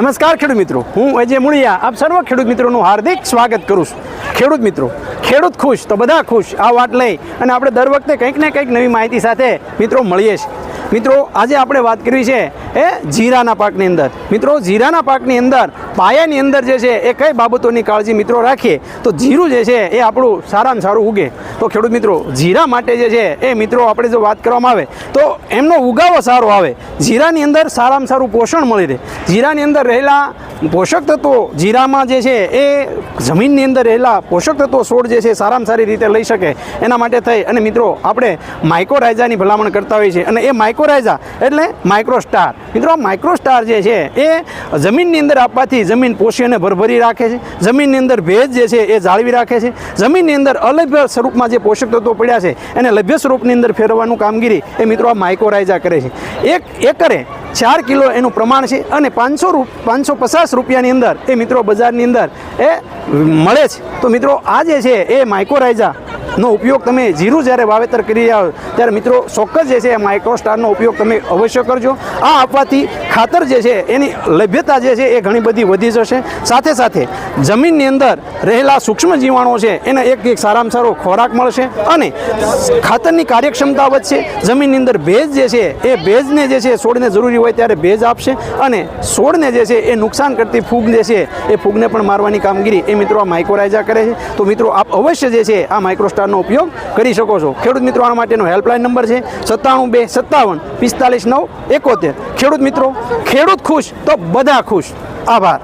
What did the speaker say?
નમસ્કાર ખેડૂત મિત્રો, હું અજય મુળિયા આપ સર્વ ખેડૂત મિત્રોનું હાર્દિક સ્વાગત કરું છું। ખેડૂત મિત્રો, ખેડૂત ખુશ તો બધા ખુશ આ વાત લઈ અને આપણે દર વખતે કંઈક ને કંઈક નવી માહિતી સાથે મિત્રો મળીએ છીએ। મિત્રો આજે આપણે વાત કરવી છે એ જીરાના પાકની અંદર। મિત્રો જીરાના પાકની અંદર પાયાની અંદર જે છે એ કઈ બાબતોની કાળજી મિત્રો રાખીએ તો જીરું જે છે એ આપણું સારામાં સારું ઉગે। તો ખેડૂત મિત્રો જીરા માટે જે છે એ મિત્રો આપણે જો વાત કરવામાં આવે તો એમનો ઉગાવો સારો આવે, જીરાની અંદર સારામાં સારું પોષણ મળી રહે, જીરાની અંદર રહેલા પોષક તત્વો જીરામાં જે છે એ જમીનની અંદર રહેલા પોષક તત્વો છોડ જે છે સારામાં સારી રીતે લઈ શકે એના માટે થઈ અને મિત્રો આપણે માઇક્રોરાઇઝાની ભલામણ કરતા હોઈએ છીએ। અને એ માઇક્રોરાઇઝા એટલે માઇક્રોસ્ટાર। મિત્રો આ માઇક્રોસ્ટાર જે છે એ જમીનની અંદર આપવાથી જમીન પોષી અને ભરભરી રાખે છે, જમીનની અંદર ભેજ જે છે એ જાળવી રાખે છે, જમીનની અંદર અલભ્ય સ્વરૂપમાં જે પોષક તત્વો પડ્યા છે એને લભ્ય સ્વરૂપની અંદર ફેરવવાનું કામગીરી એ મિત્રો આ માઇક્રોરાઇઝા કરે છે। એક એકરે 4 કિલો એનું પ્રમાણ છે અને 550 રૂપિયાની અંદર એ મિત્રો બજારની અંદર એ મળે છે। તો મિત્રો આ જે છે એ માઇક્રોરાઇઝા નો ઉપયોગ તમે જીરું જ્યારે વાવેતર કરી રહ્યા હો ત્યારે મિત્રો ચોક્કસ જે છે માઇક્રોસ્ટારનો ઉપયોગ તમે અવશ્ય કરજો। આ આપવાથી ખાતર જે છે એની લભ્યતા જે છે એ ઘણી બધી વધી જશે, સાથે સાથે જમીનની અંદર રહેલા સૂક્ષ્મ જીવાણુઓ છે એને એક સારામાં સારો ખોરાક મળશે અને ખાતરની કાર્યક્ષમતા વધશે, જમીનની અંદર ભેજ જે છે એ ભેજને જે છે છોડને જરૂરી હોય ત્યારે ભેજ આપશે અને છોડને જે છે એ નુકસાન કરતી ફૂગ જે છે એ ફૂગને પણ મારવાની કામગીરી એ મિત્રો આ માઇક્રોરાઇઝા કરે છે। તો મિત્રો આપ અવશ્ય જે છે આ માઇક્રોસ્ટારનો ઉપયોગ કરી શકો છો। ખેડૂત મિત્રો આના માટેનો હેલ્પલાઇન નંબર છે 97 257 45 9 71। ખેડૂત મિત્રો, ખેડૂત ખુશ તો બધા ખુશ। આભાર।